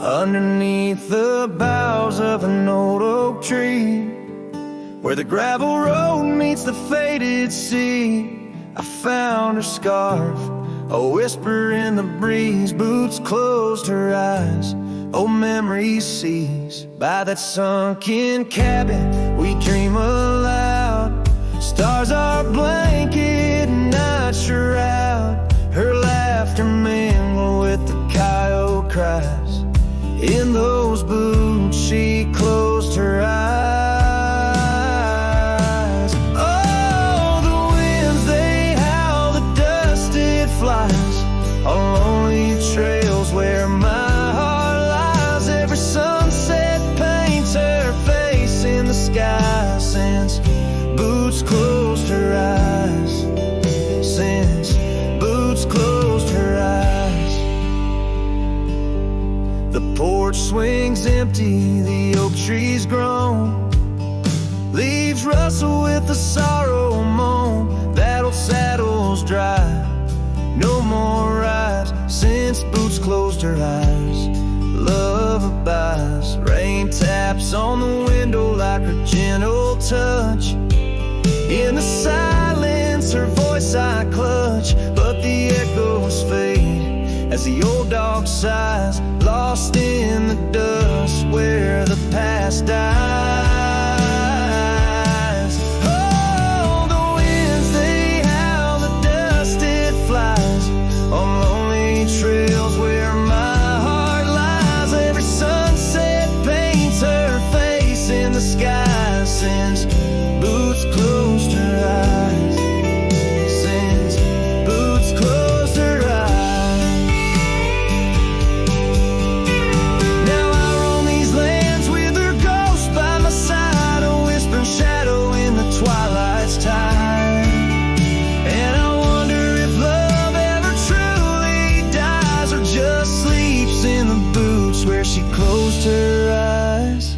Underneath the boughs of an old oak tree, where the gravel road meets the faded sea, I found her scarf, a whisper in the breeze. Boots closed her eyes, old memories seize. By that sunken cabin we dream aloud, stars are blanket and night shroud. Her laughter mingle with the coyote cries. In those boots she closed her eyes. Oh, the winds they howl, the dust it flies on lonely trails where my heart lies. Every sunset paints her face in the sky. Since Boots closed her eyes, since Boots closed her eyes. The porch swings empty, the oak tree's grown, leaves rustle with the sorrow moan. That old saddle's dry, no more rides since Boots closed her eyes. Love abides, rain taps on the window like her gentle touch. In the silence her voice I clutch, but the echoes fade as the old dog sighs, lost in the dust where the past dies. Oh, the winds they howl, the dust it flies on lonely trails where my heart lies. Every sunset paints her face in the sky. Since Boots closed her eyes, since Boots closed her eyes. Now I roam these lands with her ghost by my side, a whispering shadow in the twilight's tide. And I wonder if love ever truly dies, or just sleeps in the boots where she closed her eyes.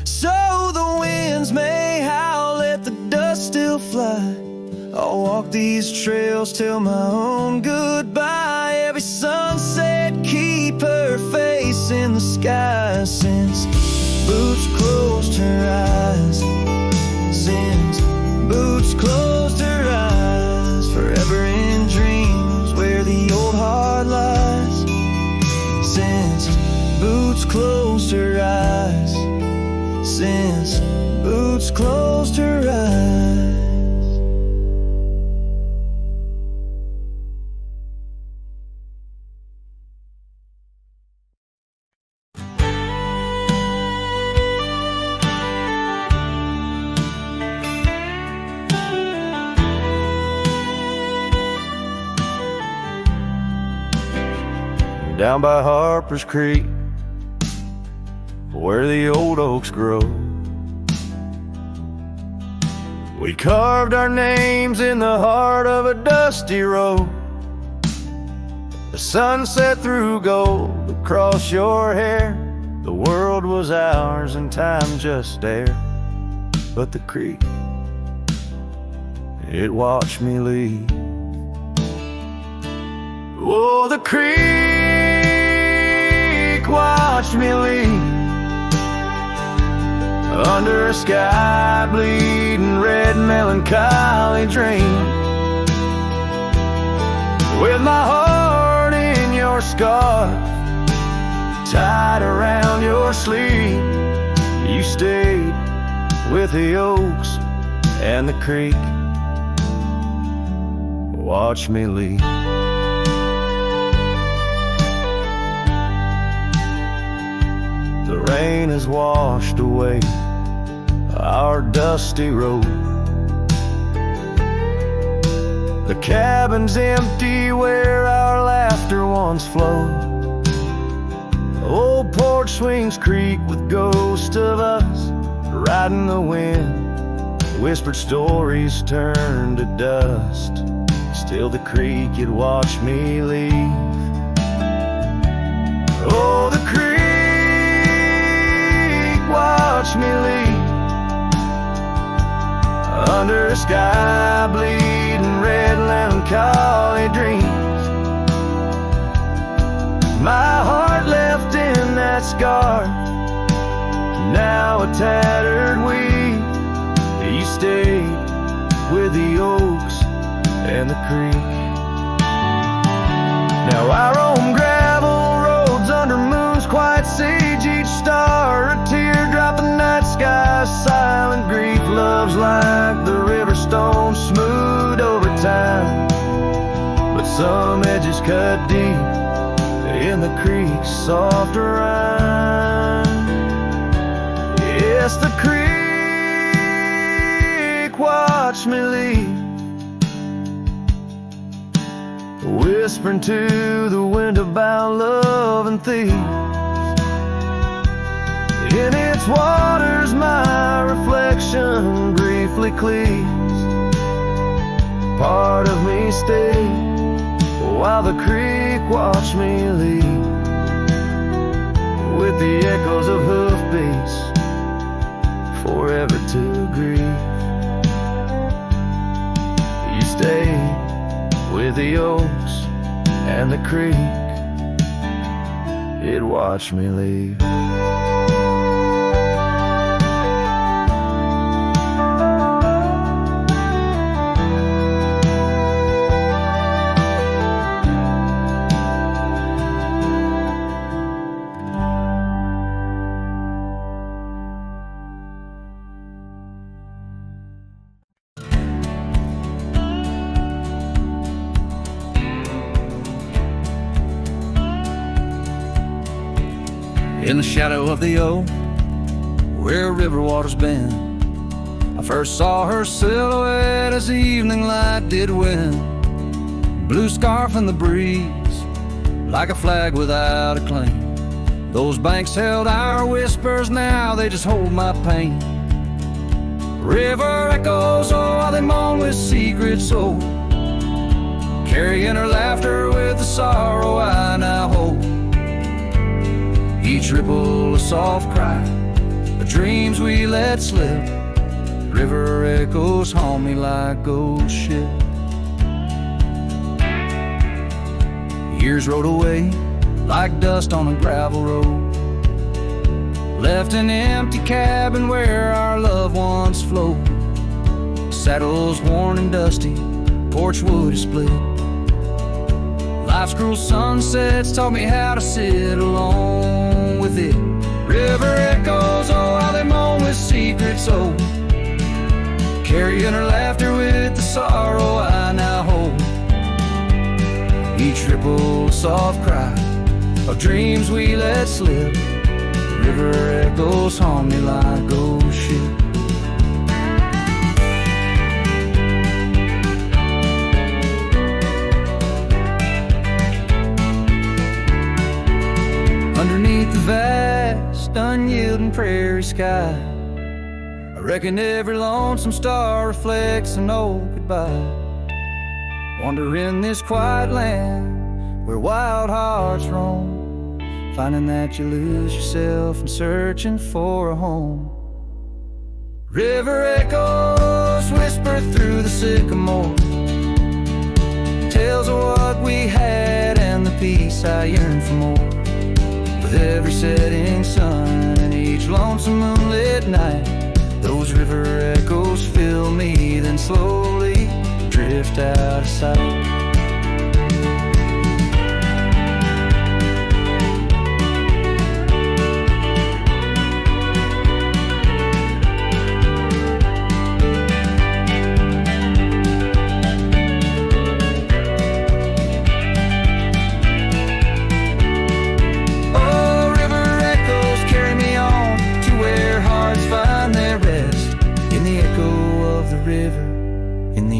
So the winds may howl, let the dust still fly. I'll walk these trails till my own goodbye. Every sunset keep her face in the sky. Since Boots closed her eyes, since Boots closed her eyes. Forever in dreams where the old heart lies. Since Boots closed her eyes, since Boots closed her eyes. Down by Harper's Creek, where the old oaks grow, we carved our names in the heart of a dusty road. The sun set through gold across your hair. The world was ours and time just stared. But the creek, it watched me leave. Oh, the creek watched me leave under a sky bleeding red melancholy dream, with my heart in your scarf tied around your sleeve. You stayed with the oaks and the creek. Watch me leave. The rain has washed away our dusty road. The cabin's empty where our laughter once flowed. Old porch swings creak with ghosts of us riding the wind. Whispered stories turn to dust. Still the creek, it watched me leave. Oh, the creek watched me leave under a sky bleeding red melancholy dreams. My heart left a tattered weed, you stayed with the oaks and the creek. Now I roam gravel roads under moons quite siege, each star a teardrop, the night sky silent grief. Love's like the river stone, smooth over time, but some edges cut deep in the creek's soft rime. Yes, the creek watched me leave, whispering to the wind about love and thieves. In its waters my reflection briefly cleaves. Part of me stayed while the creek watched me leave, with the echoes of hoofbeats forever to grieve. You stayed with the oaks and the creek, it watched me leave. In the shadow of the oak, where river water's been, I first saw her silhouette as the evening light did win. Blue scarf in the breeze, like a flag without a claim. Those banks held our whispers, now they just hold my pain. River echoes, oh, how they moan with secret soul, carrying her laughter with the sorrow I now hold. Each ripple a soft cry, the dreams we let slip. River echoes haunt me like ghost ship. Years rode away like dust on a gravel road, left an empty cabin where our loved ones float. Saddles worn and dusty, porch wood is split. Life's cruel sunsets taught me how to sit alone with it. River echoes, oh, how they moan with secret soul, carrying her laughter with the sorrow I now hold. Each ripple a soft cry of dreams we let slip. River echoes haunt me like ghost ship. Underneath the vast, unyielding prairie sky, I reckon every lonesome star reflects an old goodbye. Wander in this quiet land where wild hearts roam, finding that you lose yourself and searching for a home. River echoes whisper through the sycamore, tales of what we had and the peace I yearn for more. With every setting sun and each lonesome moonlit night, those river echoes fill me, then slowly drift out of sight.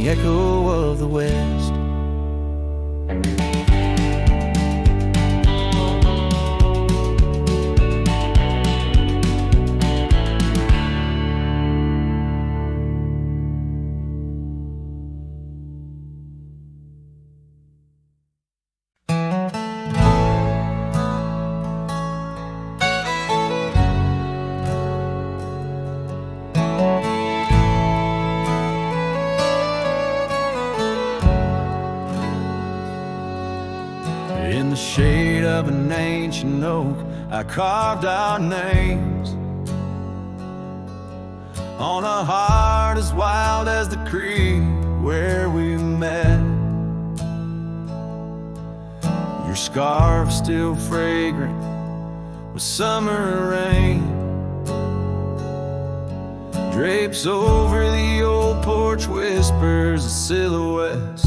Echo of the West. In the shade of an ancient oak, I carved our names, on a heart as wild as the creek where we met. Your scarf still fragrant with summer rain, drapes over the old porch, whispers of silhouettes.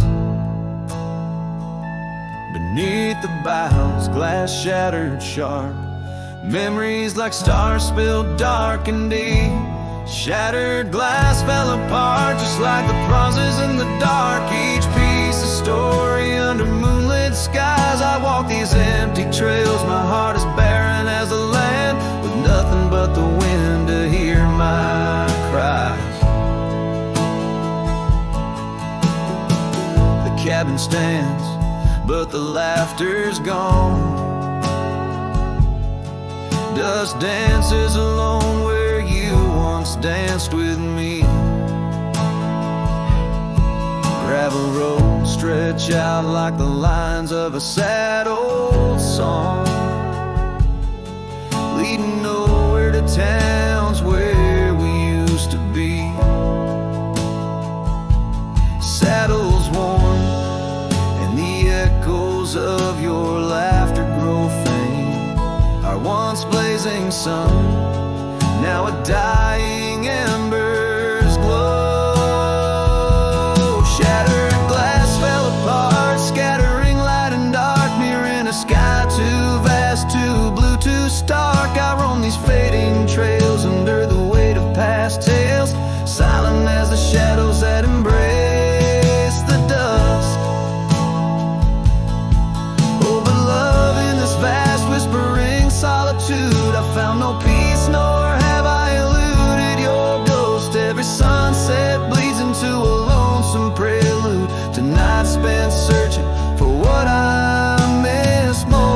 Beneath the boughs, glass shattered sharp, memories like stars spilled dark and deep. Shattered glass fell apart just like the bronzes in the dark. Each piece a story under moonlit skies. I walk these empty trails, my heart is barren as the land, with nothing but the wind to hear my cries. The cabin stands, but the laughter's gone. Dust dances alone where you once danced with me. Gravel roads stretch out like the lines of a sad old song, leading nowhere to towns where we used to be. Saddles worn and the echoes of your laughter grow faint. Our once blazing sun, now a dying embers glow. Shattered glass fell apart, scattering light and dark, mirroring a sky too vast, too blue, too stark. I roam these fading trails under the weight of past tales, silent as the shadows that embrace the dust. Oh, but love in this vast whispering solitude, I found no peace, nor have I eluded your ghost. Every sunset bleeds into a lonesome prelude to nights spent searching for what I miss most.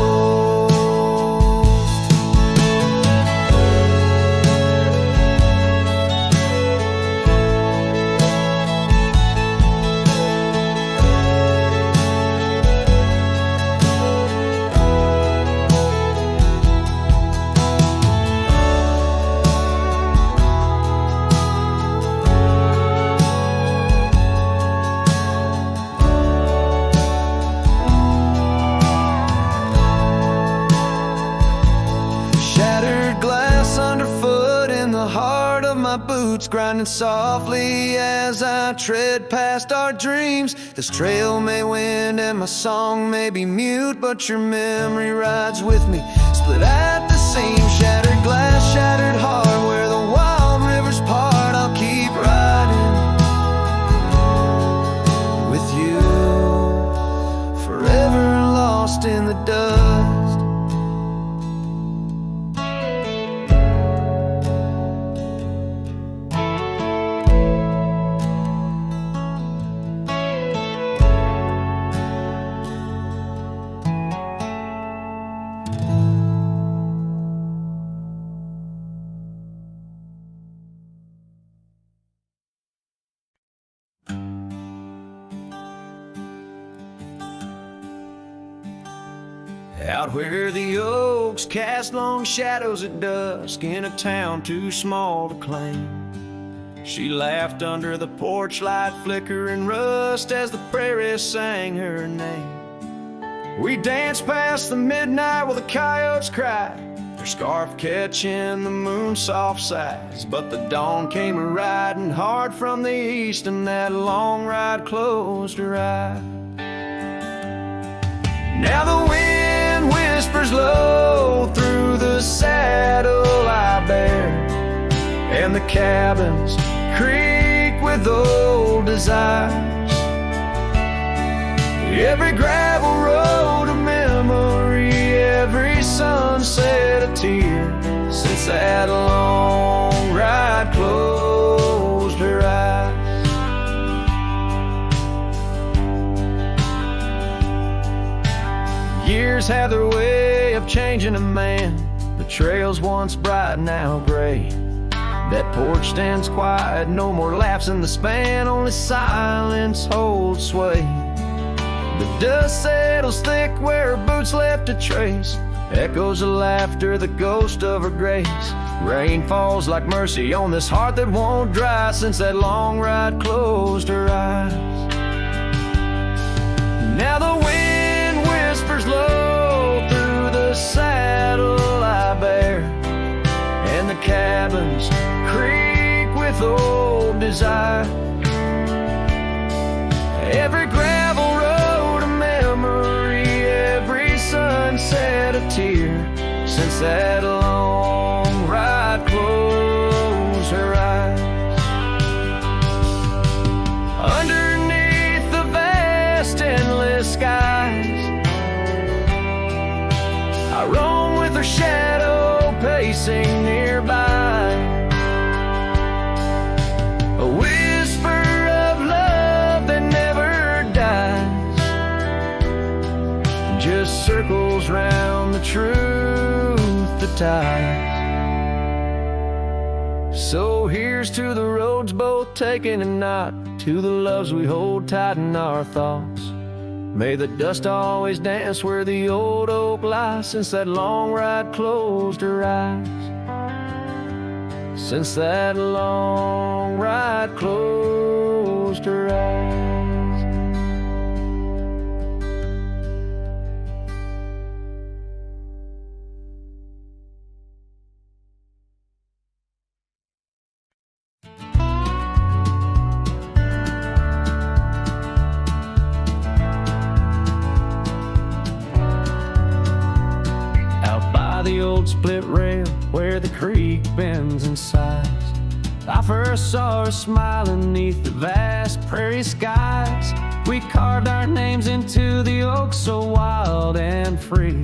Boots grinding softly as I tread past our dreams. This trail may wind and my song may be mute, but your memory rides with me, split at the seam. Shattered glass, shattered heart, where the wild rivers part. I'll keep riding with you, forever lost in the dust. Out where the oaks cast long shadows at dusk, in a town too small to claim, she laughed under the porch light flickering rust as the prairie sang her name. We danced past the midnight while the coyotes cried, their scarf catching the moon's soft sighs. But the dawn came a-riding hard from the east, and that long ride closed her eyes. Now the wind whispers low through the saddle I bear, and the cabins creak with old desires. Every gravel road a memory, every sunset a tear, since that long ride closed her eyes. Years have their way of changing a man. The trails once bright, now gray. That porch stands quiet, no more laughs in the span, only silence holds sway. The dust settles thick where her boots left a trace, echoes of laughter, the ghost of her grace. Rain falls like mercy on this heart that won't dry since that long ride closed her eyes. Now the wind whispers low through the saddle I bear, and the cabins creak with old desire. Every gravel road a memory, every sunset a tear, since that long ride closed her eyes. Underneath the vast endless skies, I roam with her shadow pacing nearby. A whisper of love that never dies, just circles round the truth that ties. So here's to the roads both taken and not, to the loves we hold tight in our thoughts. May the dust always dance where the old oak lies, since that long ride closed her eyes. Since that long ride closed her eyes. The old split rail where the creek bends and sighs, I first saw her smiling neath the vast prairie skies. We carved our names into the oak so wild and free.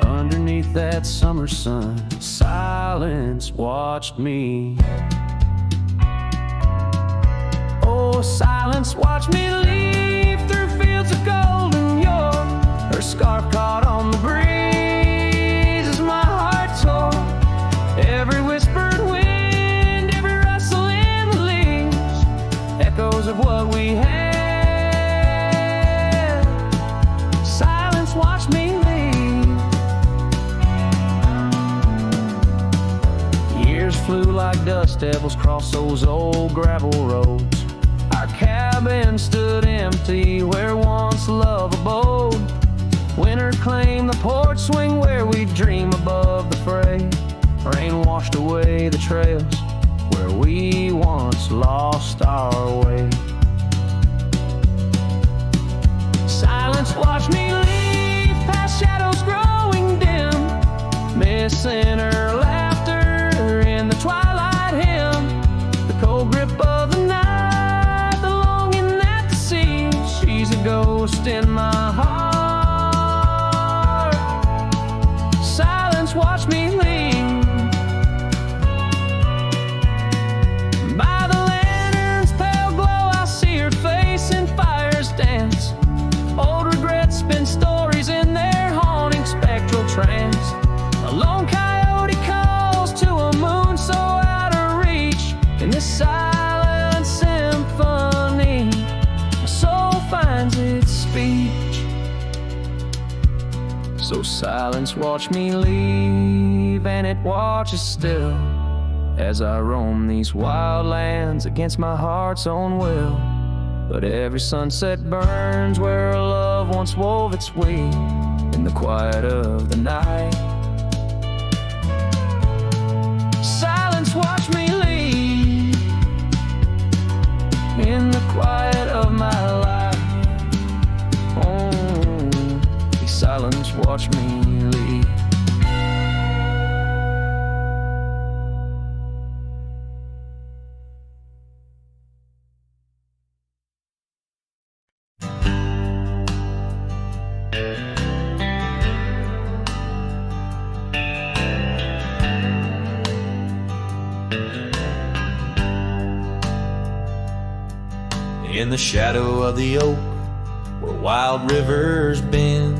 Underneath that summer sun, silence watched me. Oh, silence watched me leave through fields of golden yore. Her scarf caught on the breeze, every whispered wind, every rustle in the leaves, echoes of what we had. Silence watched me leave. Years flew like dust devils across those old gravel roads. Our cabin stood empty where once love abode. Winter claimed the porch swing where we dream above the fray. Rain washed away the trails where we once lost our way. Silence watched me leave past shadows growing dim, missing her laughter in the twilight hymn. The cold grip of the night, the longing at the sea. She's a ghost in my heart. Silence watched me leave. Stories in their haunting spectral trance. A lone coyote calls to a moon so out of reach. In this silent symphony, my soul finds its speech. So silence watched me leave, and it watches still as I roam these wild lands against my heart's own will. But every sunset burns where love once wove its way in the quiet of the night. Silence watched me leave in the quiet of my life. Oh, silence watched me leave. In the shadow of the oak where wild rivers bend,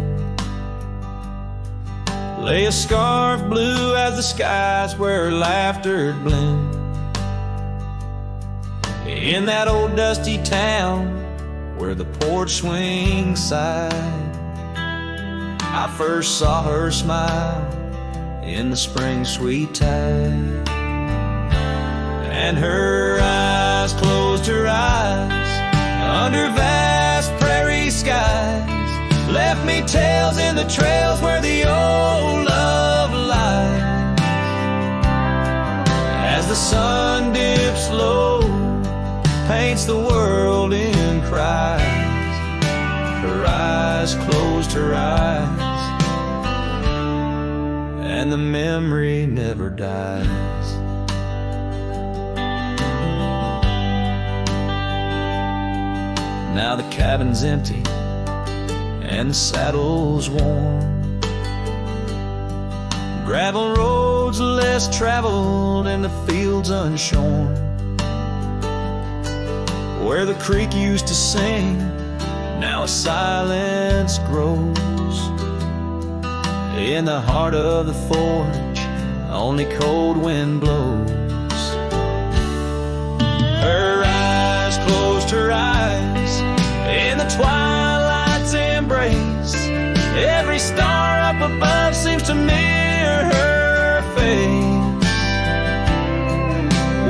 lay a scarf blue as the skies where laughter blend. In that old dusty town where the porch swings sighed, I first saw her smile in the spring sweet tide. And her eyes closed her eyes under vast prairie skies, left me tales in the trails where the old love lies. As the sun dips low, paints the world in cries, her eyes closed her eyes, and the memory never dies. Now the cabin's empty and the saddle's worn, gravel roads less traveled and the fields unshorn. Where the creek used to sing, now a silence grows. In the heart of the forge, only cold wind blows. Her eyes closed her eyes in the twilight's embrace. Every star up above seems to mirror her face.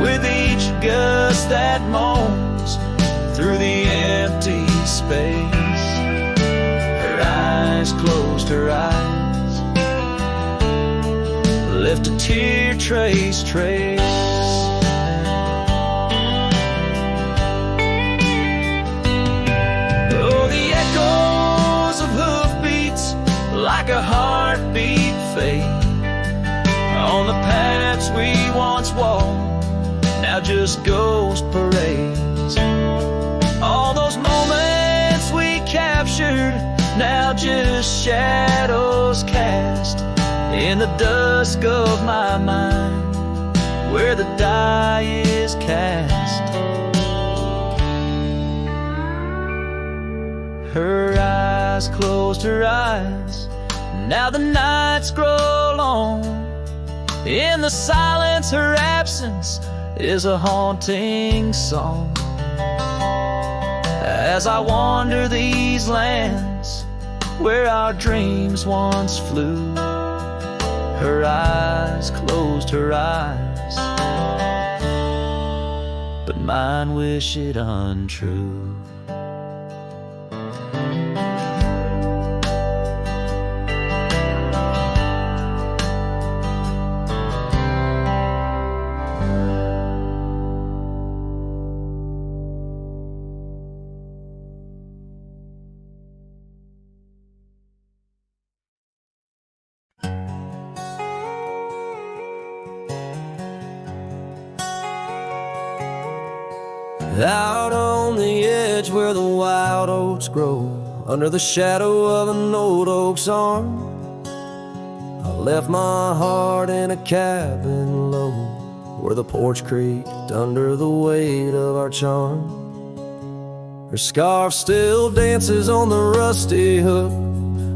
With each gust that moans through the empty space, her eyes closed her eyes, left a tear trace. Oh, the echoes of hoofbeats like a heartbeat fade on the paths we once walked, now just ghost parades. All those moments we captured, now just shadows cast in the dusk of my mind, where the die is cast. Her eyes closed her eyes, now the nights grow long. In the silence, her absence is a haunting song. As I wander these lands where our dreams once flew, her eyes closed her eyes, but mine wish it untrue. Out on the edge where the wild oats grow, under the shadow of an old oak's arm, I left my heart in a cabin low, where the porch creaked under the weight of our charm. Her scarf still dances on the rusty hook,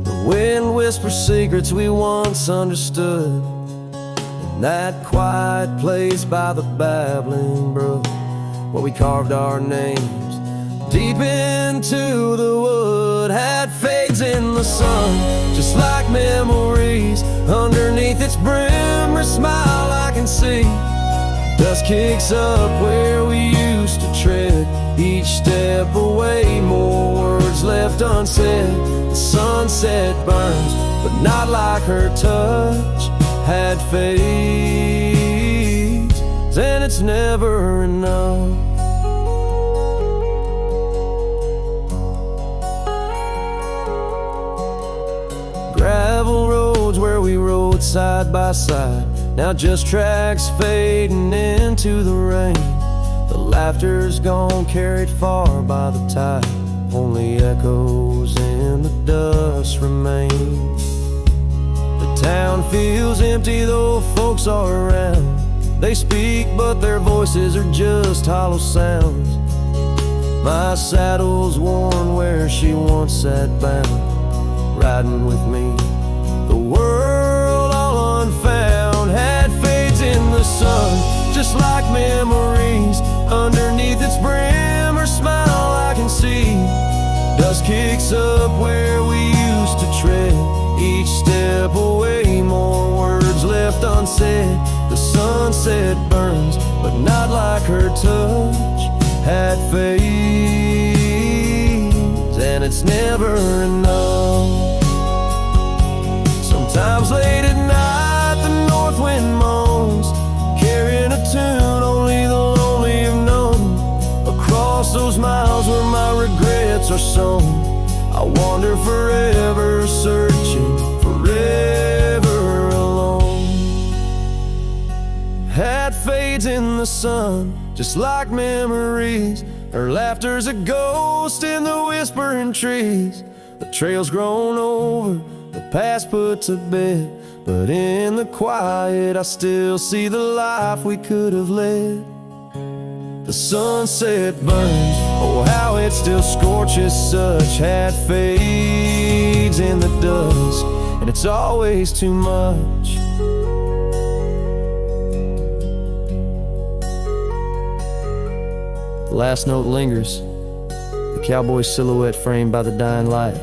the wind whispers secrets we once understood, in that quiet place by the babbling brook, where we carved our names deep into the wood. Had fades in the sun, just like memories. Underneath its brim, her smile I can see. Dust kicks up where we used to tread, each step away, more words left unsaid. The sunset burns, but not like her touch. Had fades, and it's never enough. Gravel roads where we rode side by side, now just tracks fading into the rain. The laughter's gone, carried far by the tide, only echoes in the dust remain. The town feels empty though folks are around. They speak but their voices are just hollow sounds. My saddle's worn where she once sat bound, riding with me, the world all unfound. Had fades in the sun, just like memories. Underneath its brim, her smile I can see. Dust kicks up where we used to tread, each step away, more words left left unsaid. The sunset burns, but not like her touch. Hat fades, and it's never enough. Sometimes late at night the north wind moans, carrying a tune only the lonely have known. Across those miles where my regrets are sown, I wander forever, searching, forever alone. Hat fades in the sun, just like memories. Her laughter's a ghost in the whispering trees. The trail's grown over, the past put to bed, but in the quiet I still see the life we could have led. The sunset burns, oh how it still scorches such. Hat fades in the dust, and it's always too much. The last note lingers, the cowboy's silhouette framed by the dying light.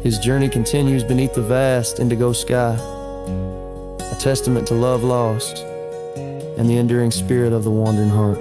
His journey continues beneath the vast indigo sky, a testament to love lost and the enduring spirit of the wandering heart.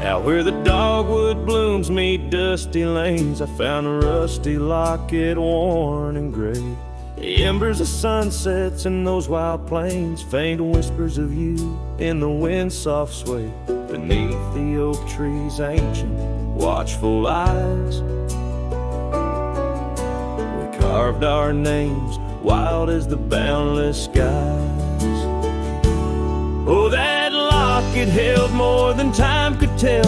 Out where the dogwood blooms meet dusty lanes, I found a rusty locket worn and gray. The embers of sunsets in those wild plains, faint whispers of you in the wind's soft sway. Beneath the oak tree's ancient, watchful eyes, we carved our names, wild as the boundless skies. Oh, that locket held more than time could tell,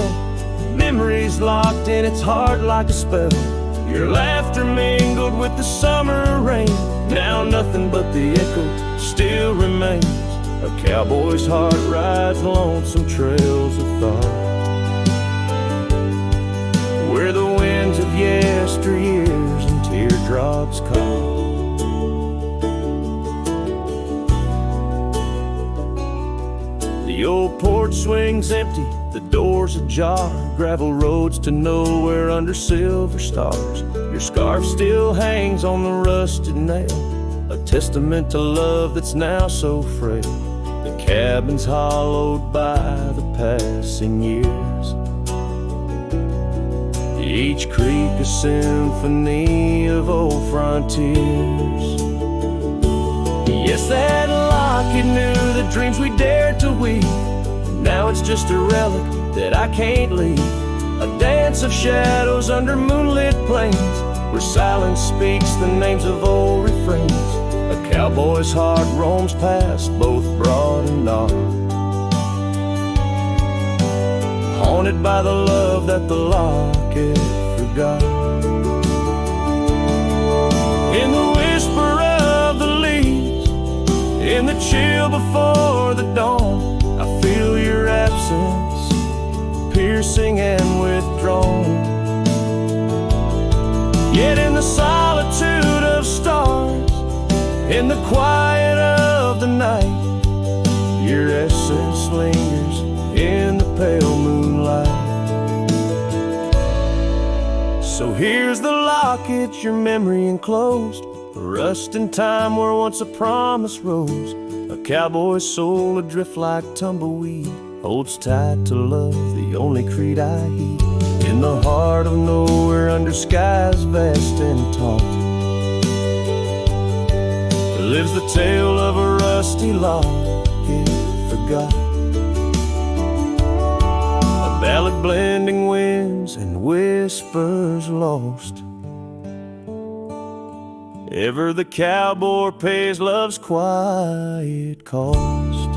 memories locked in its heart like a spell. Your laughter mingled with the summer rain, now nothing but the echo still remains. A cowboy's heart rides lonesome trails of thought, where the winds of yesteryears and teardrops caught. The old porch swings empty, the doors ajar, gravel roads to nowhere under silver stars. Your scarf still hangs on the rusted nail, a testament to love that's now so frail. The cabin's hollowed by the passing years, each creek a symphony of old frontiers. Yes, that locket knew the dreams we dared to weave, now it's just a relic that I can't leave. A dance of shadows under moonlit plains, where silence speaks the names of old refrains. A cowboy's heart roams past both broad and dark, haunted by the love that the locket forgot. In the whisper of the leaves, in the chill before the dawn, I feel your absence, piercing and withdrawn. Yet in the solitude of stars, in the quiet of the night, your essence lingers in the pale moonlight. So here's the locket, your memory enclosed, a rust in time where once a promise rose. A cowboy's soul adrift like tumbleweed, holds tight to love, the only creed I heed. In the heart of nowhere under skies vast and taut, lives the tale of a rusty locket forgot. A ballad blending winds and whispers lost, ever the cowboy pays love's quiet cost.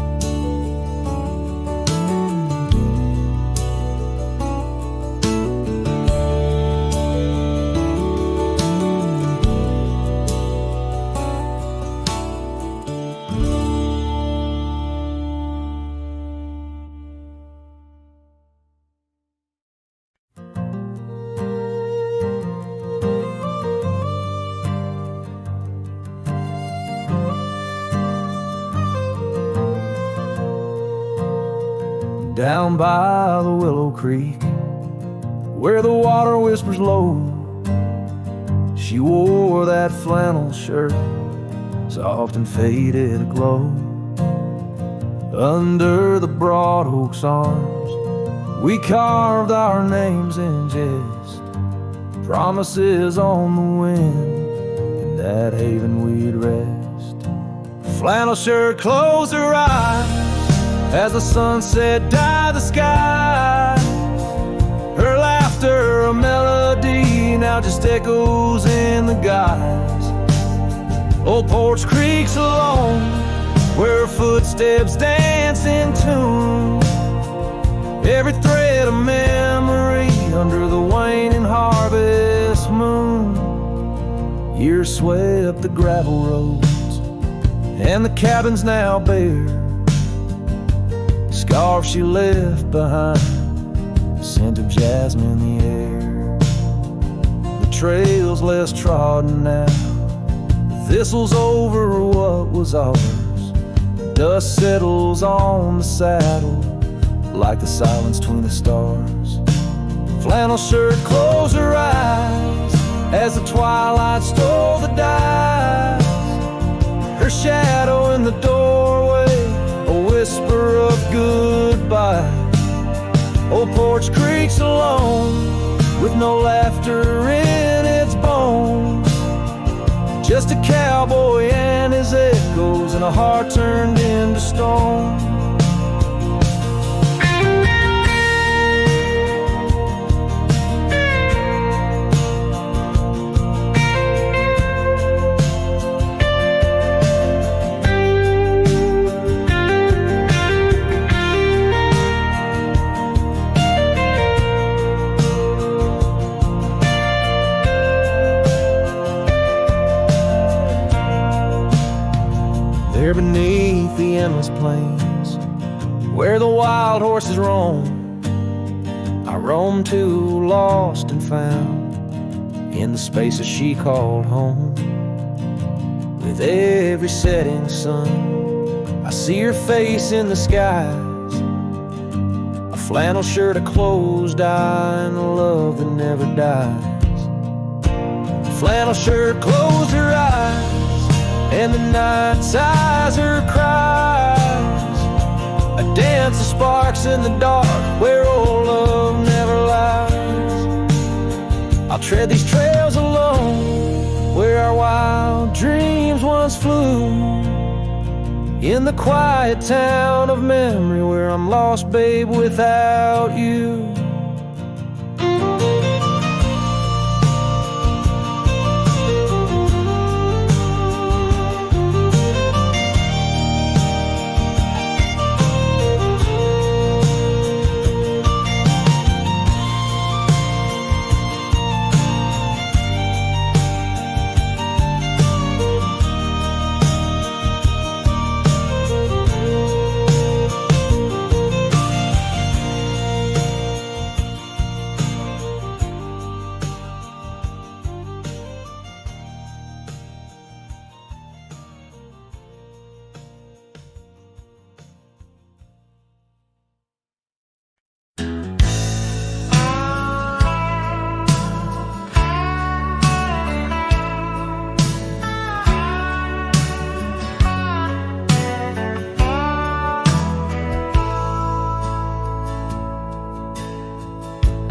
down by the Willow Creek, where the water whispers low. She wore that flannel shirt, soft and faded aglow. Under the broad oak's arms, we carved our names in jest, promises on the wind, in that haven we'd rest. Flannel shirt closed her eyes as the sunset dyed the sky. Her laughter, a melody, now just echoes in the guise. Old Porch Creek's alone, where her footsteps dance in tune. Every thread of memory under the waning harvest moon. Years swept the gravel roads, and the cabin's now bare. Scarf she left behind, the scent of jasmine in the air. The trail's less trodden now, the thistle's over what was ours. Dust settles on the saddle like the silence between the stars. Flannel shirt closed her eyes as the twilight stole the dice. Her shadow in the doorway, a whisper of goodbye. Old Porch Creek's alone, with no laughter in its bones. Just a cowboy and his echoes, and a heart turned into stone. There beneath the endless plains, where the wild horses roam, I roamed too, lost and found, in the spaces she called home. With every setting sun, I see her face in the skies. A flannel shirt, a closed eye, and a love that never dies. A flannel shirt closed her eyes, and the night sighs her cries. A dance of sparks in the dark, where old love never lies. I'll tread these trails alone, where our wild dreams once flew. In the quiet town of memory, where I'm lost, babe, without you.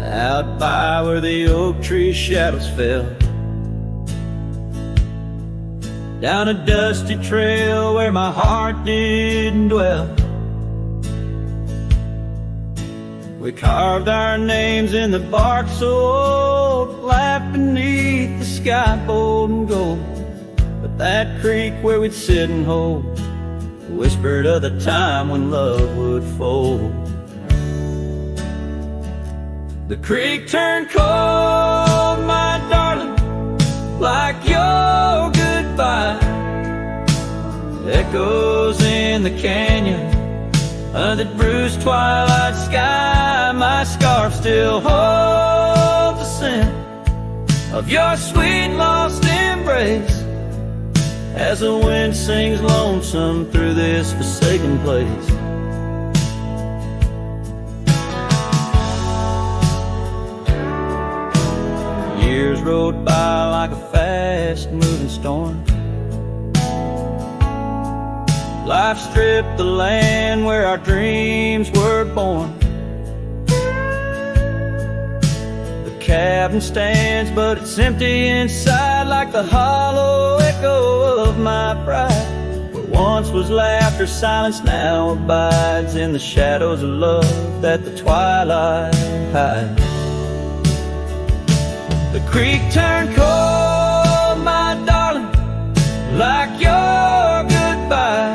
Out by where the oak tree shadows fell, down a dusty trail where my heart didn't dwell. We carved our names in the bark so old, laughed beneath the sky bold and gold. But that creek where we'd sit and hold whispered of the time when love would fold. The creek turned cold, my darling, like your goodbye. Echoes in the canyon, under the bruised twilight sky. My scarf still holds the scent of your sweet lost embrace, as the wind sings lonesome through this forsaken place. rode by like a fast-moving storm. Life stripped the land where our dreams were born. The cabin stands, but it's empty inside, like the hollow echo of my pride. Where once was laughter, silence now abides in the shadows of love that the twilight hides. The creek turned cold, my darling, like your goodbye.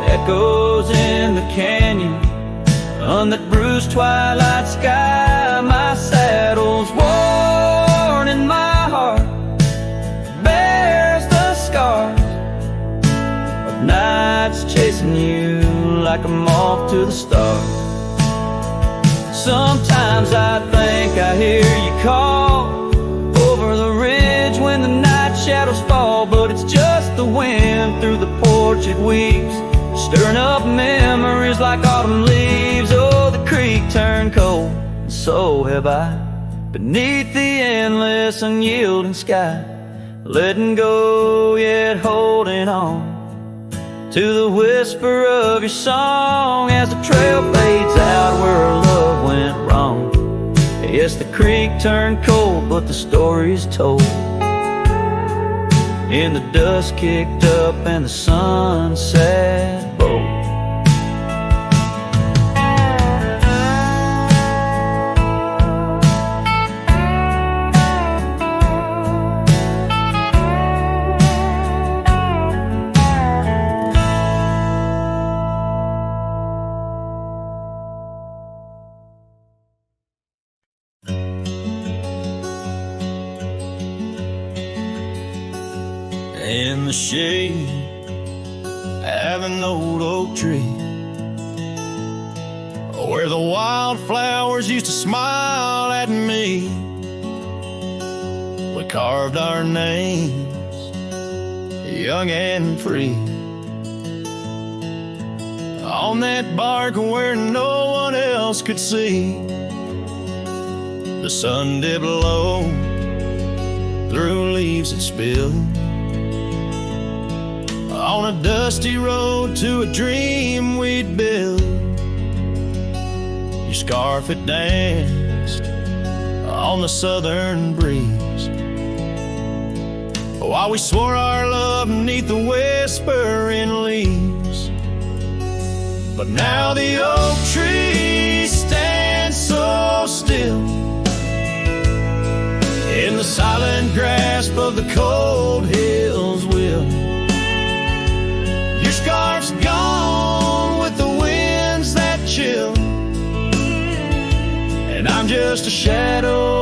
Echoes in the canyon, on that bruised twilight sky. My saddle's worn and my heart bears the scars of nights chasing you like a moth to the stars. Sometimes I think I hear you call over the ridge when the night shadows fall, but it's just the wind through the porch it weaves, stirring up memories like autumn leaves. Oh, the creek turned cold, and so have I, beneath the endless unyielding sky. Letting go, yet holding on to the whisper of your song as the trail fades out where our love went wrong. Yes, the creek turned cold, but the story's told. And the dust kicked up and the sunset bold. In the shade of an old oak tree, where the wildflowers used to smile at me, we carved our names, young and free, on that bark where no one else could see. The sun dipped low through leaves that spilled on a dusty road to a dream we'd build. Your scarf it danced on the southern breeze, while we swore our love beneath the whispering leaves. But now the oak tree stands so still in the silent grasp of the cold hills will. Your scarf's gone with the winds that chill, and I'm just a shadow,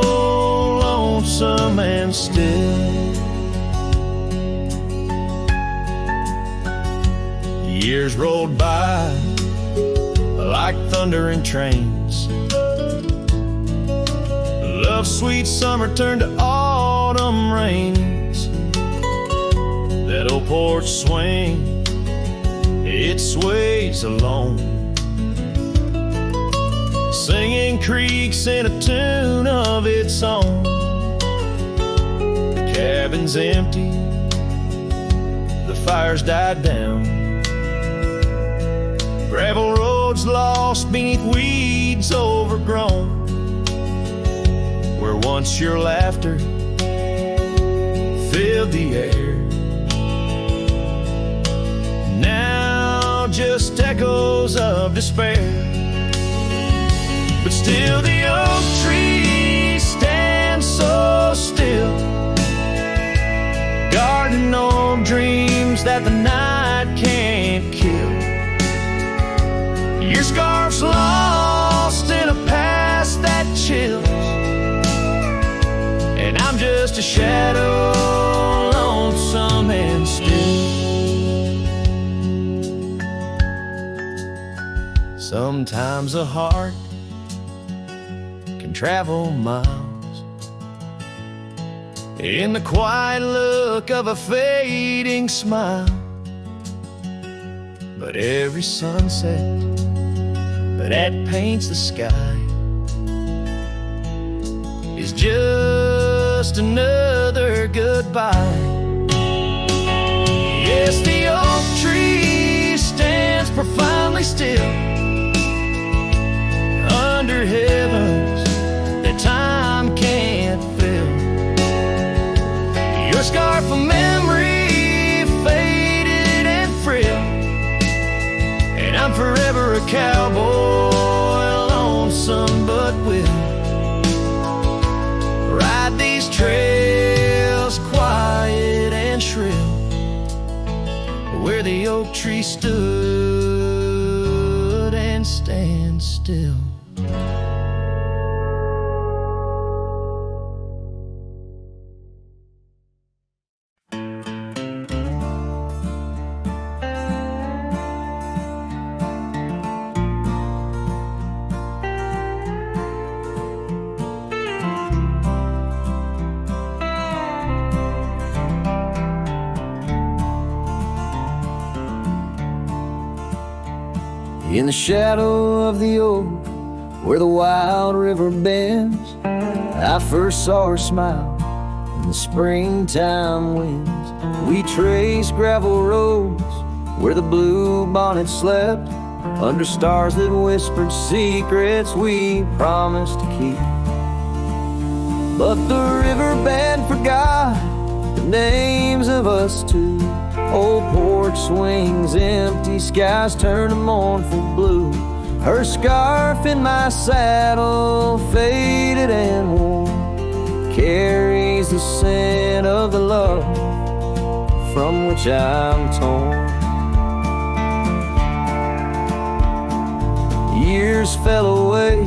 lonesome and still. Years rolled by like thundering trains. Love's sweet summer turned to autumn rains. That old porch swing, it sways alone, singing creeks in a tune of its own. The cabin's empty, the fire's died down, gravel roads lost beneath weeds overgrown, where once your laughter filled the air, now just echoes of despair. But still the oak tree stands so still, guarding old dreams that the night can't kill. Your scarf's lost in a past that chills, and I'm just a shadow, lonesome and still. Sometimes a heart can travel miles in the quiet look of a fading smile, but every sunset that paints the sky is just just another goodbye. Yes, the oak tree stands profoundly still under heavens that time can't fill. Your scarf of memory faded and frail, and I'm forever a cowboy, lonesome but will ride these trails quiet and shrill, where the oak tree stood and stands still. In the shadow of the oak, where the wild river bends, I first saw her smile in the springtime winds. We traced gravel roads where the blue bonnet slept, under stars that whispered secrets we promised to keep. But the river band forgot the names of us two. Old porch swings, empty skies turn to mournful blue. Her scarf in my saddle, faded and worn, carries the scent of the love from which I'm torn. Years fell away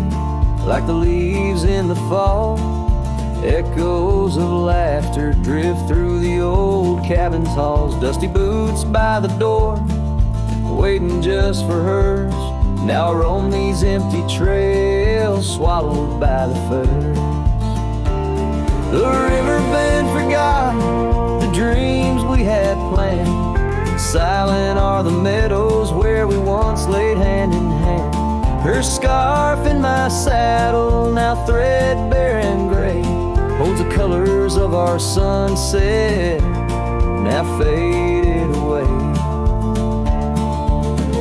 like the leaves in the fall. Echoes of laughter drift through the old cabin's halls. Dusty boots by the door, waiting just for hers. Now I roam these empty trails, swallowed by the firs. The riverbed forgot the dreams we had planned. Silent are the meadows where we once laid hand in hand. Her scarf in my saddle, now threadbare and gray, holds the colors of our sunset, now faded away.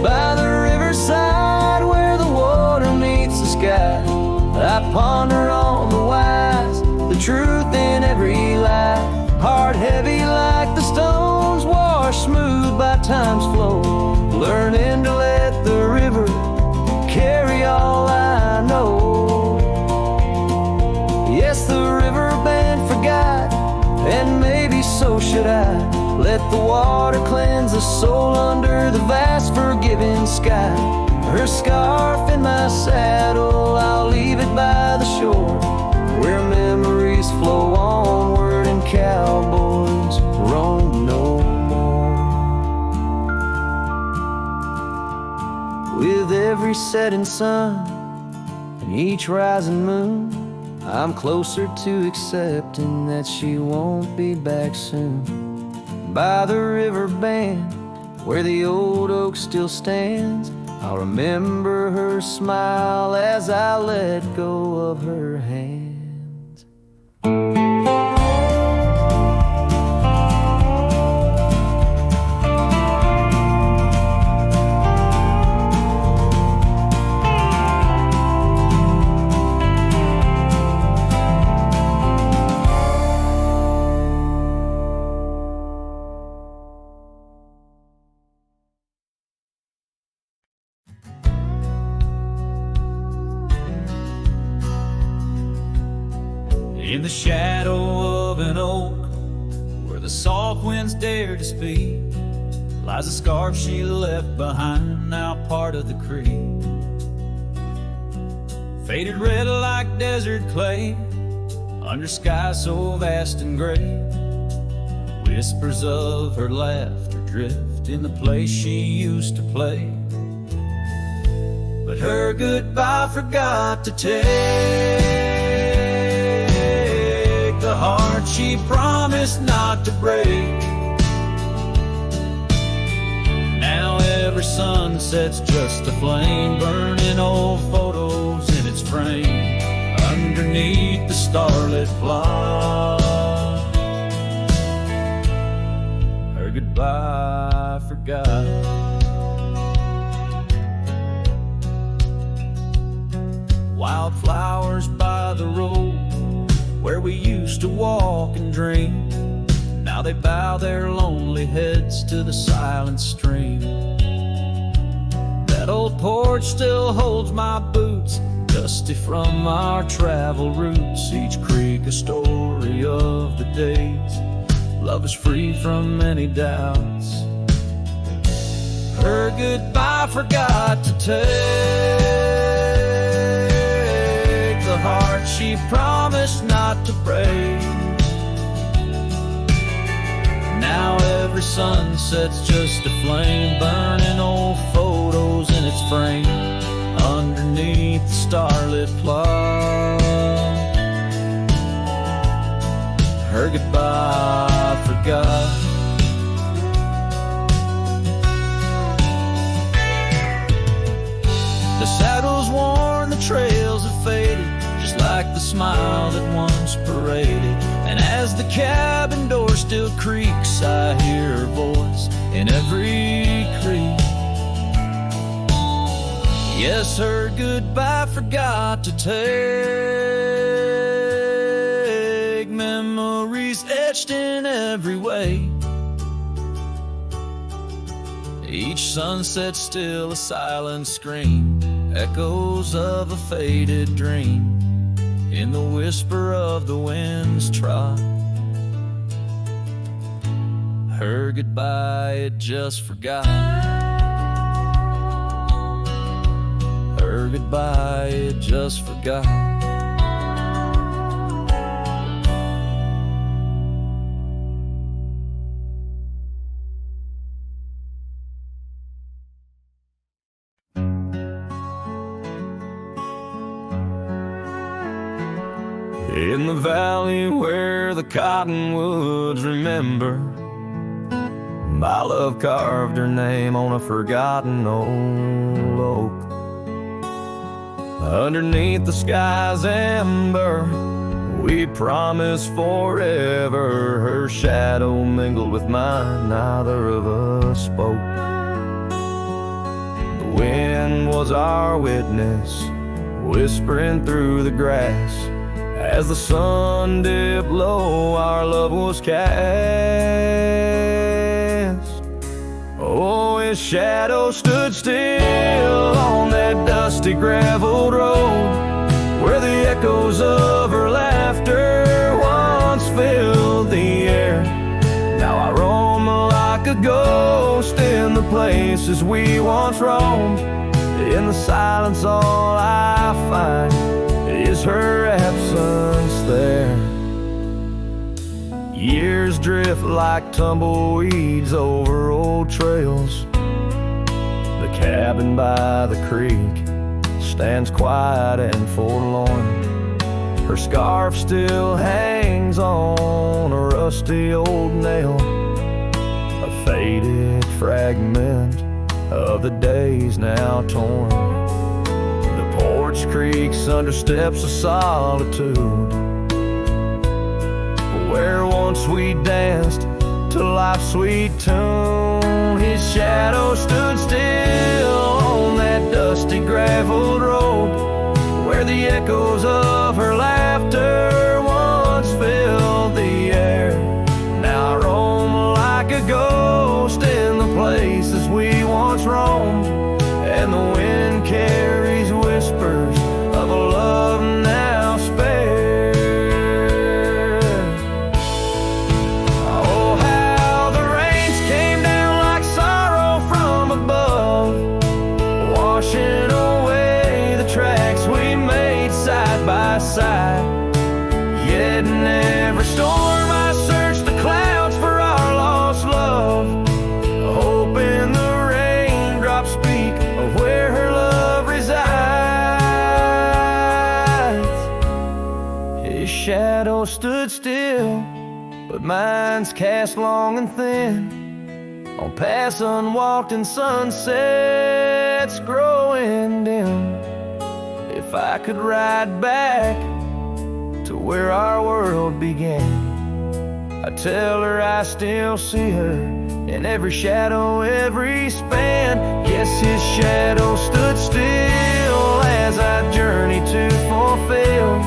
By the riverside where the water meets the sky, I ponder on the wise, the truth in every lie. Heart heavy like the stones, washed smooth by time's flow, learning to let the river carry all I know. Yes, the river band forgot, and maybe so should I. Let the water cleanse the soul under the vast forgiving sky. Her scarf in my saddle, I'll leave it by the shore, where memories flow onward and cowboys roam no more. With every setting sun and each rising moon, I'm closer to accepting that she won't be back soon. By the river band, where the old oak still stands, I'll remember her smile as I let go of her hand. In the shadow of an oak, where the soft winds dare to speak, lies a scarf she left behind, now part of the creek. Faded red like desert clay, under skies so vast and gray. Whispers of her laughter drift in the place she used to play. But her goodbye forgot to take the heart she promised not to break. Now every sunset's just a flame, burning old photos in its frame underneath the starlit flight. goodbye, forgot. Wildflowers by the road where we used to walk and dream. Now they bow their lonely heads to the silent stream. That old porch still holds my boots, dusty from our travel routes. Each creek a story of the days. Love is free from any doubts. Her goodbye forgot to take the heart she promised not to break. Now every sunset's just a flame, burning old photos in its frame underneath the starlit plot. Her goodbye forgot. The saddle's worn, the trails have faded, just like the smile that once paraded. And as the cabin door still creaks, I hear her voice in every creak. Yes, her goodbye forgot to take memories etched in every way. Each sunset still a silent scream, echoes of a faded dream in the whisper of the wind's trot. Her goodbye it just forgot. Her goodbye it just forgot. In the valley where the cottonwoods remember, my love carved her name on a forgotten old oak. Underneath the sky's amber, we promised forever. Her shadow mingled with mine, neither of us spoke. The wind was our witness, whispering through the grass. As the sun dipped low, our love was cast. Oh, his shadow stood still on that dusty graveled road, where the echoes of her laughter once filled the air. Now I roam like a ghost in the places we once roamed. In the silence all I find is her absence there. Years drift like tumbleweeds over old trails. The cabin by the creek stands quiet and forlorn. Her scarf still hangs on a rusty old nail, a faded fragment of the days now torn. Porch creaks under steps of solitude, where once we danced to life's sweet tune. His shadow stood still on that dusty graveled road, where the echoes of her laughter once filled the air. Now I roam like a ghost in the places we once roamed, and the wind carries whispers of a love now spared. Oh, how the rains came down like sorrow from above, washing away the tracks we made side by side. Yet in every storm I searched the clouds for our lost love, hoping the raindrops speak of where her love resides. His shadow stood still, but mine's cast long and thin on paths unwalked and sunsets growing dim. If I could ride back to where our world began, I'd tell her I still see her in every shadow, every span. Yes, his shadow stood still as I journeyed to fulfill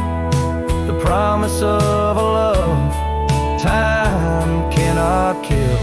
the promise of a love time cannot kill.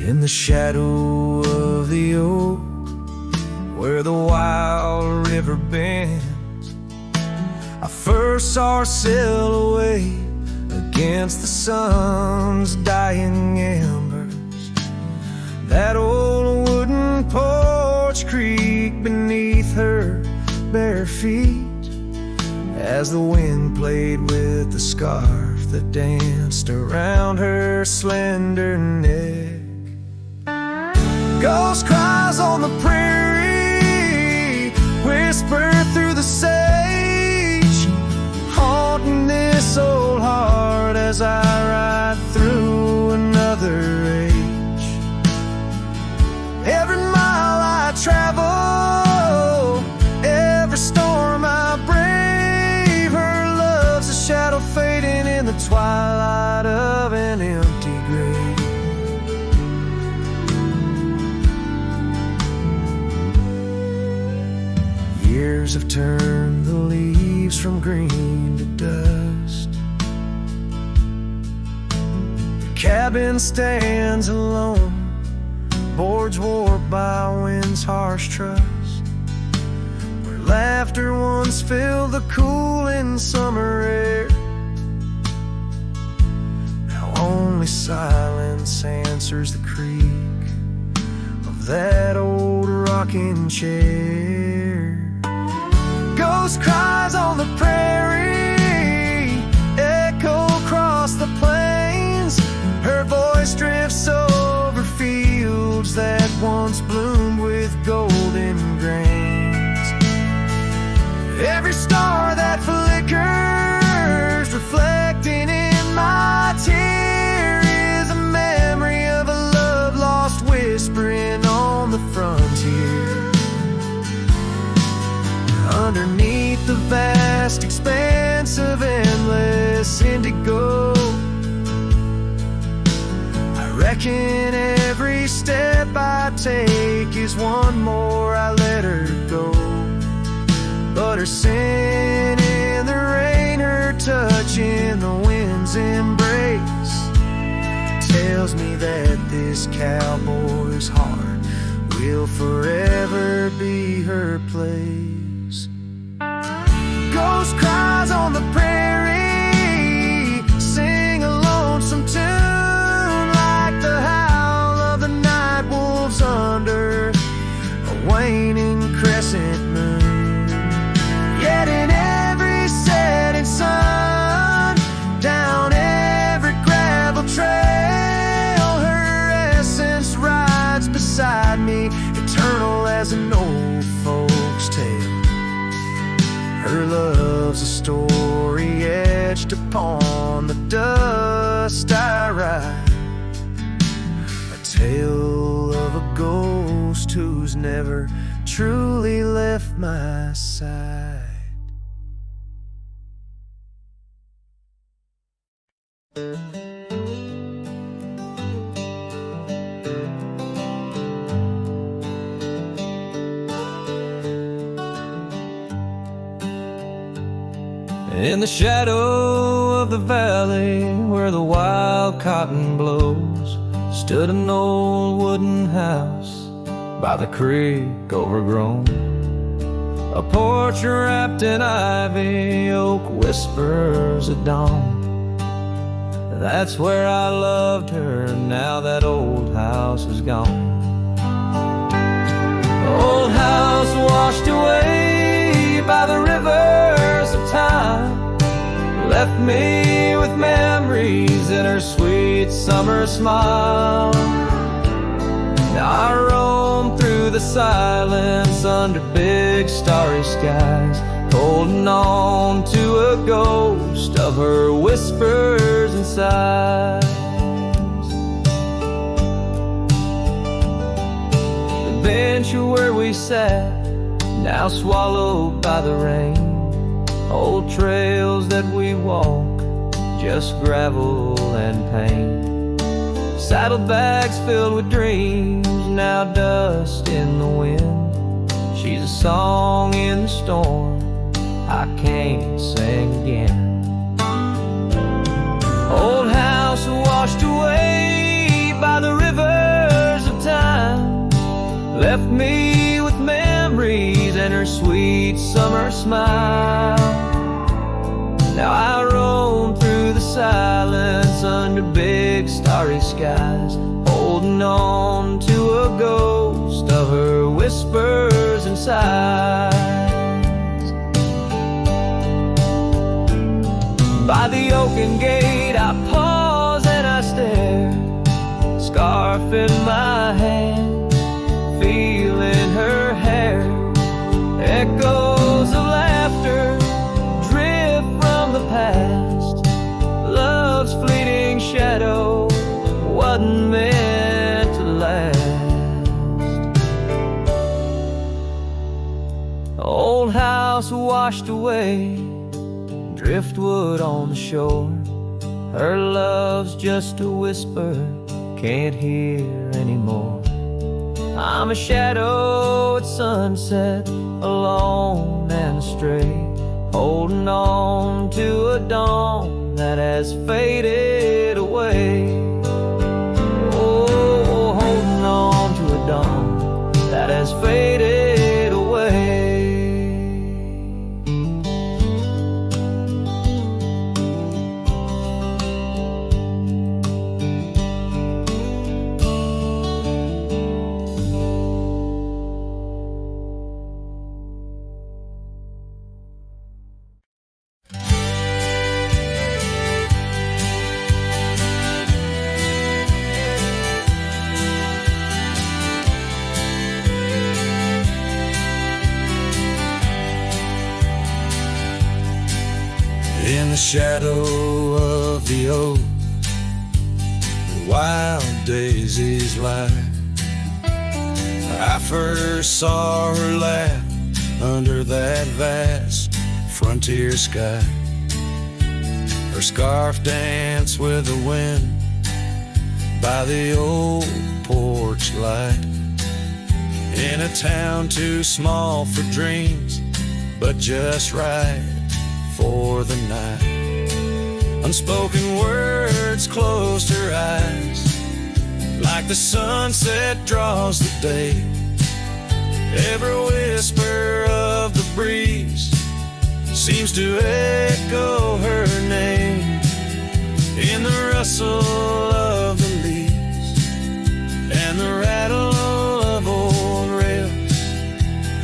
In the shadow of the oak, where the wild river bends, I first saw her silhouette against the sun's dying embers. That old wooden porch creaked beneath her bare feet as the wind played with the scarf that danced around her slender neck. Ghost cries on the prairie whisper through the sage, haunting this old heart as I ride through another age. Every mile I travel, every storm I brave, her love's a shadow fading in the twilight of an empty grave. Years have turned the leaves from green to dust. The cabin stands alone, boards warped by wind's harsh trust, where laughter once filled the cooling summer air. Now only silence answers the creak of that old rocking chair. Ghost cries on the prairie echo across the plains. Her voice drifts over fields that once bloomed with golden grains. Every star that flickers, reflecting in my tear, is a memory of a love lost whispering on the frontier. Underneath the vast expanse of endless indigo, I reckon every step I take is one more I let her go. But her sin in the rain, her touch in the wind's embrace, tells me that this cowboy's heart will forever be her place. Ghost cries on the prairie, sing a lonesome tune like the howl of the night wolves under a waning crescent moon. Yet in every setting sun, down every gravel trail, her essence rides beside me, eternal as an old folk's tale. Her love's a story etched upon the dust I ride, a tale of a ghost who's never truly left my side. In the shadow of the valley where the wild cotton blows, stood an old wooden house by the creek overgrown. A porch wrapped in ivy, oak whispers at dawn. That's where I loved her, now that old house is gone. Old house washed away by the rivers of time, left me with memories in her sweet summer smile. Now I roam through the the silence under big starry skies, holding on to a ghost of her whispers and sighs. The bench where we sat, now swallowed by the rain. Old trails that we walk, just gravel and pain. Saddlebags filled with dreams, now dust in the wind. She's a song in the storm I can't sing again. Old house washed away by the rivers of time, left me with memories and her sweet summer smile. Now I roam through the silence under big starry skies, holding on to a ghost of her whispers and sighs. By the oaken gate I pause and I stare, scarf in my hand, feeling her hair. Echoes of laughter drift from the past. Love's fleeting shadow wasn't meant to last. Old house washed away, driftwood on the shore. Her love's just a whisper, can't hear anymore. I'm a shadow at sunset, alone and astray, holding on to a dawn that has faded away. Oh, holding on to a dawn that has faded away. In the shadow of the oak, the wild daisies lie. I first saw her laugh under that vast frontier sky. Her scarf danced with the wind by the old porch light. In a town too small for dreams, but just right for the night. Unspoken words closed her eyes, like the sunset draws the day. Every whisper of the breeze seems to echo her name. In the rustle of the leaves and the rattle of old rails,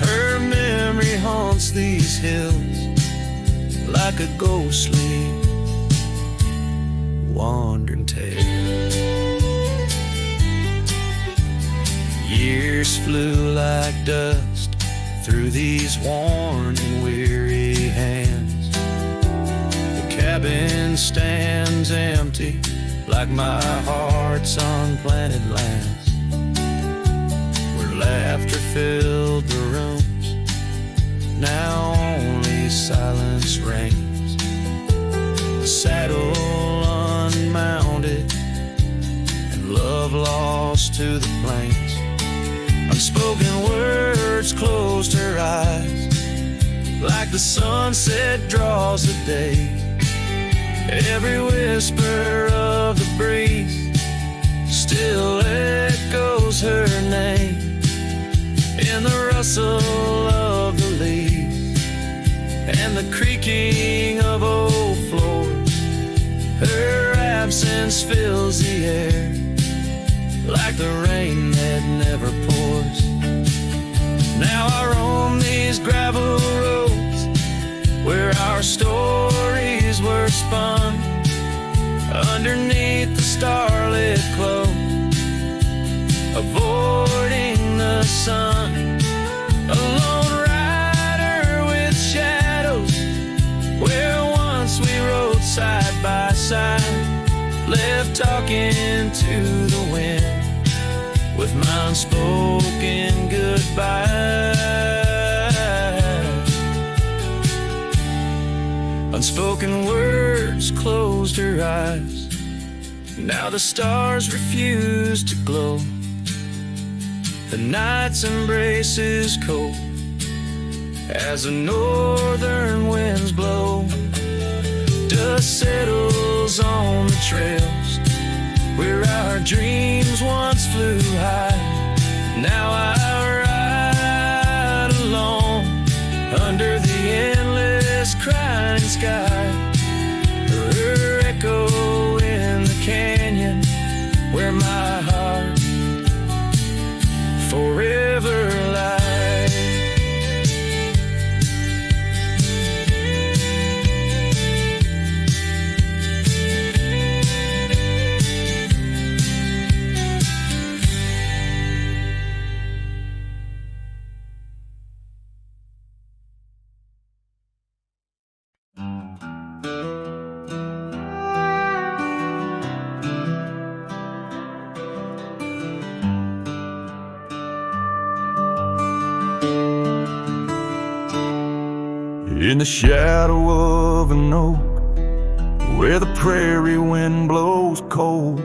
her memory haunts these hills like a ghostly wandering tale. Years flew like dust through these worn and weary hands. The cabin stands empty like my heart's unplanted lands, where laughter filled the rooms, now only silence reigns. The saddle unmounted and love lost to the plains. Unspoken words closed her eyes, like the sunset draws the day. Every whisper of the breeze still echoes her name. In the rustle of the leaves and the creaking of old floors, her absence fills the air like the rain that never pours. Now I roam these gravel roads where our stories were spun, underneath the starlit cloak, avoiding the sun. A lone rider with shadows, where once we rode side by side, left talking to the wind with my unspoken goodbye. Unspoken words closed her eyes. Now the stars refuse to glow. The night's embrace is cold as the northern winds blow. Dust settles on the trails where our dreams once flew high. Now I ride alone under the endless crying sky. Her echo in the canyon where my heart forever lies. In the shadow of an oak, where the prairie wind blows cold,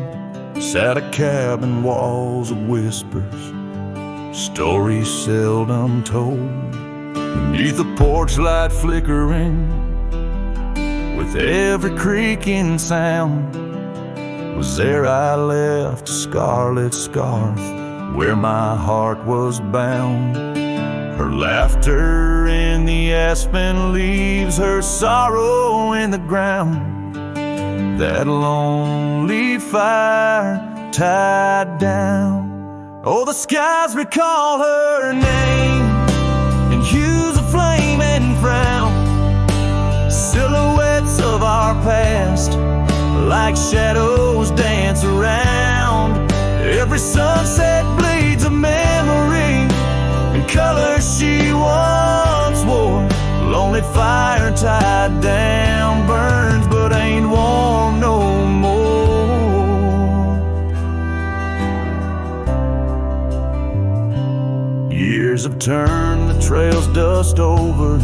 sat a cabin, walls of whispers, stories seldom told. Beneath the porch light flickering, with every creaking sound, was there I left a scarlet scarf where my heart was bound. Her laughter in the aspen leaves, her sorrow in the ground. That lonely fire tied down. Oh, the skies recall her name in hues of flame and frown. Silhouettes of our past, like shadows, dance around. Every sunset bleeds a memory in colors she once wore. Lonely fire tied down, burns but ain't warm no more. Years have turned the trails dust over,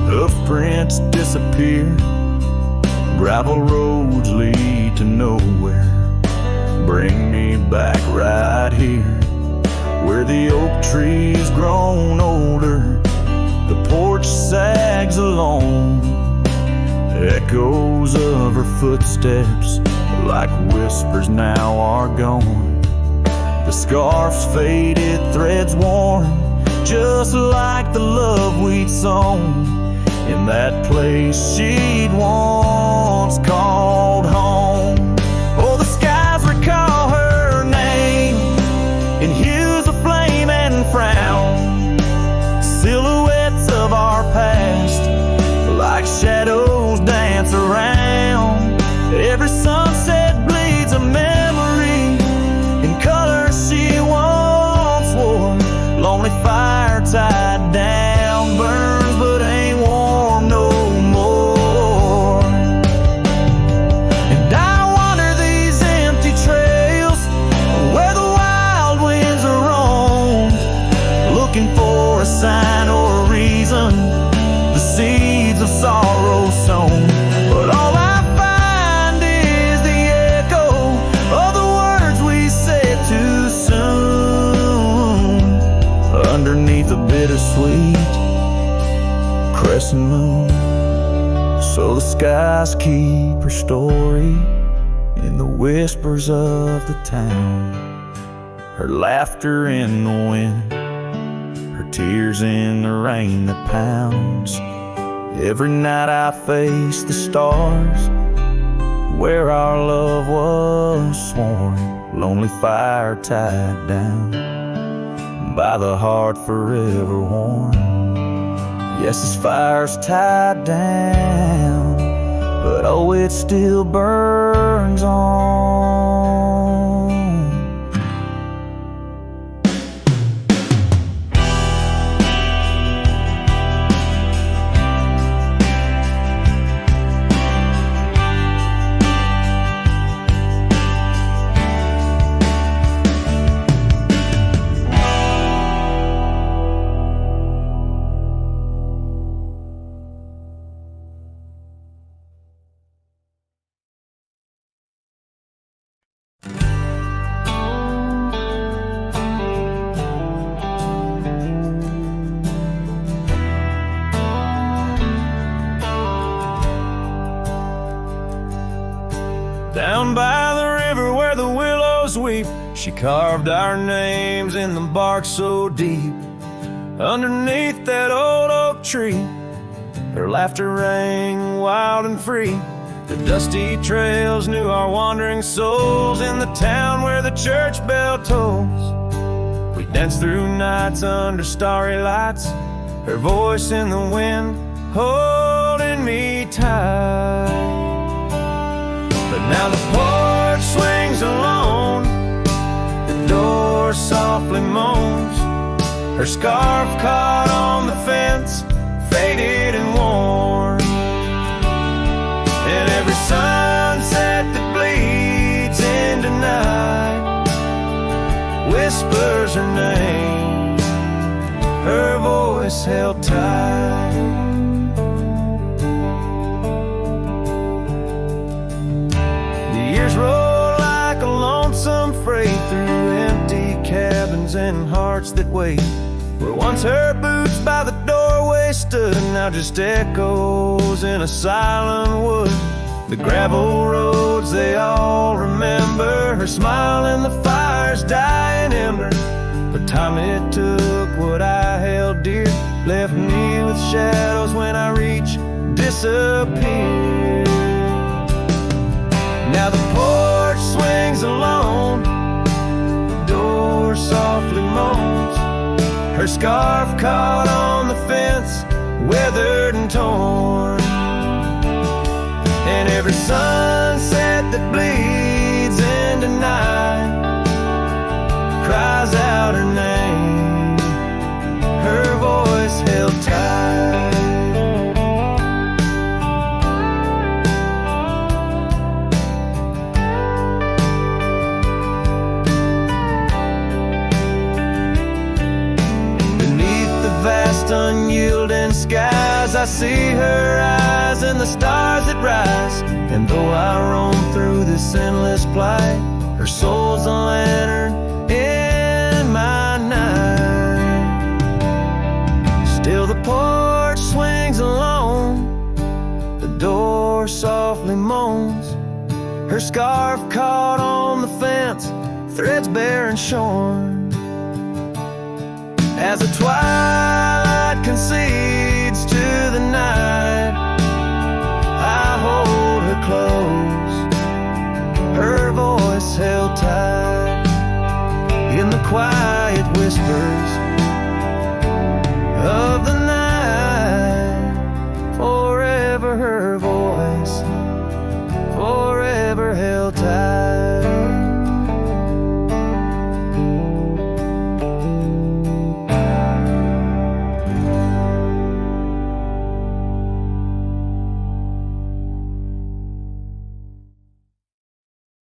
hoof prints disappear. Gravel roads lead to nowhere, bring me back right here, where the oak tree's grown older, the porch sags along. Echoes of her footsteps, like whispers, now are gone. The scarf's faded, threads worn, just like the love we'd sown in that place she'd once called home. Oh, the skies recall her name in hues of flame and frown. Silhouettes of our past, like shadows, dance around. Every sunset bleeds a memory in colors she once wore. Lonely fire tied down, burns but ain't warm no more. And I wander these empty trails where the wild winds are roamed, looking for a sign or a reason, the seeds of sorrow sown. But all I find is the echo of the words we said too soon, underneath a bittersweet crescent moon. So the skies keep her story in the whispers of the town, her laughter in the wind, her tears in the rain that pounds. Every night I face the stars where our love was sworn. Lonely fire tied down by the heart forever worn. Yes, this fire's tied down, but oh, it still burns on. Down by the river where the willows weep, she carved our names in the bark so deep. Underneath that old oak tree, her laughter rang wild and free. The dusty trails knew our wandering souls in the town where the church bell tolls. We danced through nights under starry lights, her voice in the wind holding me tight. But now the porch swings alone, the door softly moans, her scarf caught on the fence, faded and worn. And every sunset that bleeds into night whispers her name, her voice held tight. The years roll like a lonesome freight through empty cabins and hearts that wait. Where once her boots by the doorway stood, now just echoes in a silent wood. The gravel roads they all remember, her smile and the fire's dying ember. But time it took what I held dear, left me with shadows when I reach disappear. Now the porch swings alone, the door softly moans, her scarf caught on the fence, weathered and torn. And every sunset that bleeds into night cries out her name, her voice held tight. Vast unyielding skies, I see her eyes and the stars that rise. And though I roam through this endless plight, her soul's a lantern in my night. Still the porch swings alone, the door softly moans, her scarf caught on the fence, threads bare and shorn. As the twilight concedes to the night, I hold her close